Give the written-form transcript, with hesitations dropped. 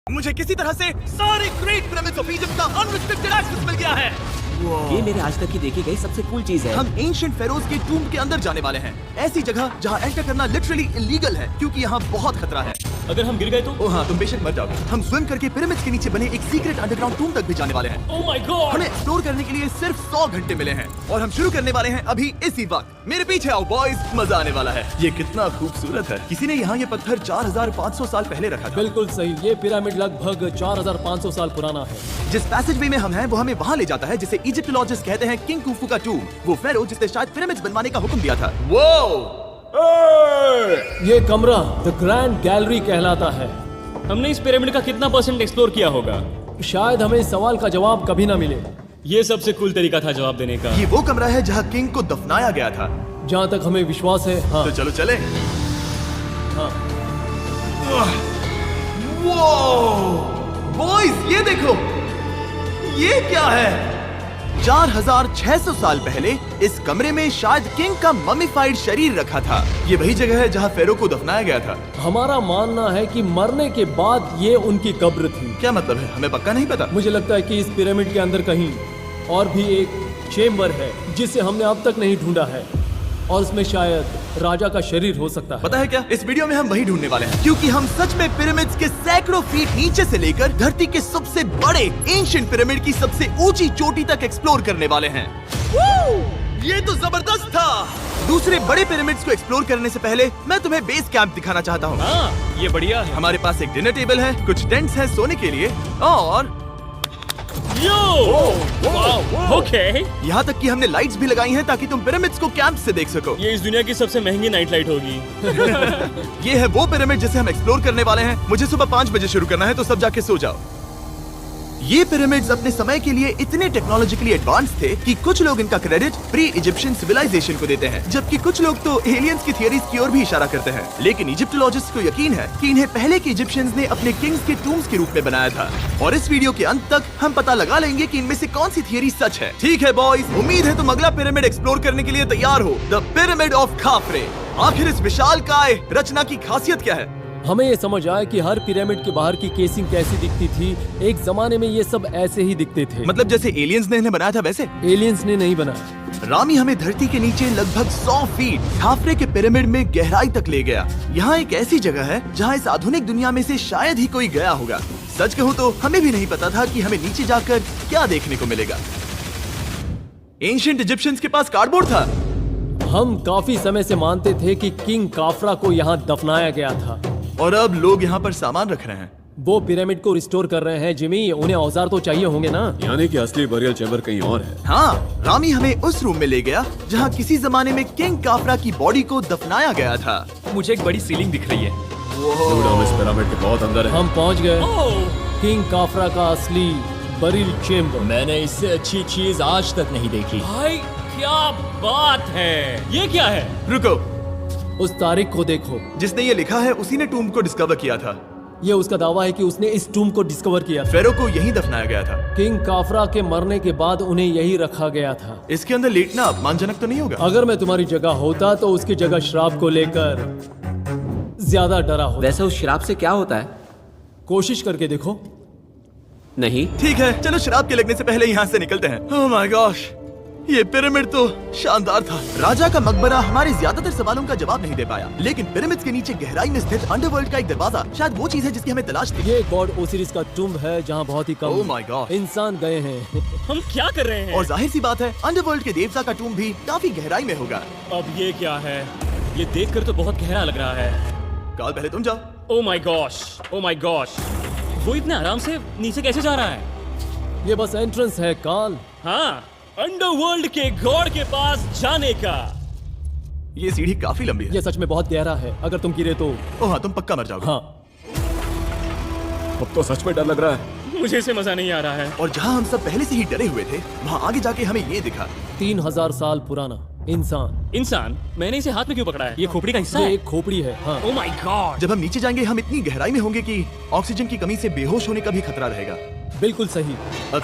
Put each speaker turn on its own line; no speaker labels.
मुझे किसी तरह से सारे ग्रेट पिरामिड्स ऑफ इजिप्ट का अनरिस्ट्रिक्टेड एक्सेस मिल गया है।
ये मेरे आज तक की देखी गई सबसे कूल चीज है।
हम एंशिएंट फेरोज के टूम्ब के अंदर जाने वाले हैं, ऐसी जगह जहाँ एंटर करना लिटरली इलीगल है क्योंकि यहाँ बहुत खतरा है।
अगर हम गिर गए तो?
ओह हाँ, तुम बेशक मर जाओगे। हम स्विम करके पिरामिड्स के नीचे बने एक सीक्रेट अंडरग्राउंड टूम्ब तक भी जाने वाले हैं।
Oh my God!
हमें एक्सप्लोर करने के लिए सिर्फ 100 घंटे मिले हैं और हम शुरू करने वाले हैं अभी इसी वक्त। मेरे पीछे आओ बॉयज, मजा आने वाला है। ये कितना खूबसूरत है। किसी ने यहाँ ये पत्थर 4500 साल पहले रखा था।
बिल्कुल सही, ये पिरामिड लगभग 4500 साल पुराना है।
जिस पैसेजवे में हम हैं वो हमें वहाँ ले जाता है जिसे इजिप्टोलॉजिस्ट कहते हैं किंग कुफू का टूम्ब, वो फेरो जिसने शायद पिरामिड्स बनवाने का हुक्म दिया था।
ये कमरा द ग्रैंड गैलरी कहलाता है।
हमने इस पिरामिड का कितना % एक्सप्लोर किया होगा?
शायद हमें इस सवाल का जवाब कभी ना मिले।
ये सबसे कूल तरीका था जवाब देने का।
ये वो कमरा है जहाँ किंग को दफनाया गया था।
जहाँ तक हमें विश्वास है। हाँ,
तो चलो चले।
हाँ।
बॉयज ये देखो, ये क्या है? 4600 साल पहले इस कमरे में शायद किंग का ममीफाइड शरीर रखा था। ये वही जगह है जहाँ फेरो को दफनाया गया था।
हमारा मानना है कि मरने के बाद ये उनकी कब्र थी।
क्या मतलब है? हमें पक्का नहीं पता।
मुझे लगता है कि इस पिरामिड के अंदर कहीं और भी एक चेम्बर है जिसे हमने अब तक नहीं ढूंढा है और उसमें शायद राजा का शरीर हो सकता है।
पता है क्या, इस वीडियो में हम वही ढूंढने वाले हैं क्योंकि हम सच में पिरामिड्स के सैकड़ों फीट नीचे से लेकर धरती के सबसे बड़े एंशिएंट पिरामिड की सबसे ऊंची चोटी तक एक्सप्लोर करने वाले हैं। ये तो जबरदस्त था। दूसरे बड़े पिरामिड्स को एक्सप्लोर करने से पहले मैं तुम्हें बेस कैंप दिखाना चाहता हूँ।
हाँ, ये बढ़िया है।
हमारे पास एक डिनर टेबल है, कुछ टेंट्स हैं सोने के लिए और
ओके।
यहाँ तक कि हमने लाइट्स भी लगाई हैं ताकि तुम पिरामिड्स को कैंप से देख सको।
ये इस दुनिया की सबसे महंगी नाइट लाइट होगी।
ये है वो पिरामिड जिसे हम एक्सप्लोर करने वाले हैं। मुझे सुबह 5 बजे शुरू करना है तो सब जाके सो जाओ। ये पिरामिड्स अपने समय के लिए इतने टेक्नोलॉजिकली एडवांस थे कि कुछ लोग इनका क्रेडिट प्री इजिप्शियन सिविलाइजेशन को देते हैं, जबकि कुछ लोग तो एलियंस की थियरीज की ओर भी इशारा करते हैं। लेकिन इजिप्टोलॉजिस्ट को यकीन है कि इन्हें पहले के इजिप्शियंस ने अपने किंग्स के टूम्स के रूप में बनाया था। और इस वीडियो के अंत तक हम पता लगा लेंगे कि इनमें से कौन सी थियरी सच है। ठीक है बॉयज, उम्मीद है तुम अगला पिरामिड एक्सप्लोर करने के लिए तैयार हो, द पिरामिड ऑफ खाफरे। आखिर इस विशालकाय रचना की खासियत क्या है?
हमें ये समझ आया कि हर पिरामिड के बाहर की केसिंग कैसी दिखती थी। एक जमाने में ये सब ऐसे ही दिखते थे।
मतलब जैसे एलियंस ने इन्हें बनाया था वैसे?
एलियंस ने नहीं बनाया।
रामी हमें धरती के नीचे लगभग 100 फीट खाफरे के पिरामिड में गहराई तक ले गया। यहाँ एक ऐसी जगह है जहाँ इस आधुनिक दुनिया में से शायद ही कोई गया होगा। सच कहूँ तो हमें भी नहीं पता था कि हमें नीचे जाकर क्या देखने को मिलेगा। एंशिएंट इजिप्शियंस के पास कार्डबोर्ड था।
हम काफी समय से मानते थे कि किंग काफरा को यहाँ दफनाया गया था
और अब लोग यहाँ पर सामान रख रहे हैं।
वो पिरामिड को रिस्टोर कर रहे हैं। जिमी, उन्हें औजार तो चाहिए होंगे ना?
यानी कि असली बरियल चैम्बर कहीं और है।
हाँ, रामी हमें उस रूम में ले गया जहाँ किसी जमाने में किंग काफरा की बॉडी को दफनाया गया था।
मुझे एक बड़ी सीलिंग दिख रही है।
दुड, हम इस पिरामिड के बहुत अंदर है।
हम पहुँच गए किंग काफरा का असली बरियल चेम्बर।
मैंने इससे अच्छी चीज आज तक नहीं देखी।
भाई क्या बात है! ये क्या है?
रुको,
उस तारीख को देखो।
जिसने ये लिखा है उसी ने टूम्ब को डिस्कवर किया था।
ये उसका दावा है कि उसने इस टूम्ब को डिस्कवर किया था।
फेरो को यहीं दफनाया गया था।
किंग काफरा के मरने के बाद उन्हें यही रखा गया था।
इसके अंदर लेटना अपमानजनक तो नहीं होगा?
अगर मैं तुम्हारी जगह होता तो उसकी जगह शराब को लेकर ज्यादा डरा होता।
वैसे उस शराब से क्या होता है?
कोशिश करके देखो।
नहीं।
ठीक है, चलो शराब के लगने से पहले यहाँ से निकलते हैं। ओह माय गॉश, ये पिरामिड तो शानदार था। राजा का मकबरा हमारे ज्यादातर सवालों का जवाब नहीं दे पाया, लेकिन पिरामिड्स के नीचे गहराई में स्थित अंडरवर्ल्ड का एक दरवाजा शायद वो चीज है जिसकी हमें तलाश थी।
ये गॉड ओसिरिस का टूम्ब है जहाँ बहुत ही
Oh
कम
my God.
इंसान गए हैं।
हम क्या कर रहे हैं?
और जाहिर सी बात है अंडरवर्ल्ड के देवता का टूम्ब भी काफी गहराई में होगा।
अब ये क्या है? ये देखकर तो बहुत गहरा लग रहा है।
काल, पहले तुम जाओ।
Oh my gosh! Oh my gosh! वो इतने आराम से नीचे कैसे जा रहा है?
ये बस एंट्रेंस है काल।
हाँ, अंडरवर्ल्ड के गॉड के पास जाने का।
ये सीढ़ी काफी लंबी है।
ये सच में बहुत गहरा है। अगर तुम गिरे तो
ओह हाँ, तुम पक्का मर जाओगे।
हाँ।
अब तो सच में डर लग रहा है।
मुझे इसे मजा नहीं आ रहा है।
और जहाँ हम सब पहले से ही डरे हुए थे, वहाँ आगे जाके हमें ये दिखा।
3000 साल पुराना इंसान।
इंसान? मैंने इसे हाथ में क्यों पकड़ा है? ये खोपड़ी का हिस्सा
ये
है?
एक खोपड़ी है। हाँ।
Oh my God!
जब हम नीचे जाएंगे हम इतनी गहराई में होंगे कि ऑक्सीजन की कमी से बेहोश होने का भी खतरा रहेगा।
बिल्कुल सही।
अब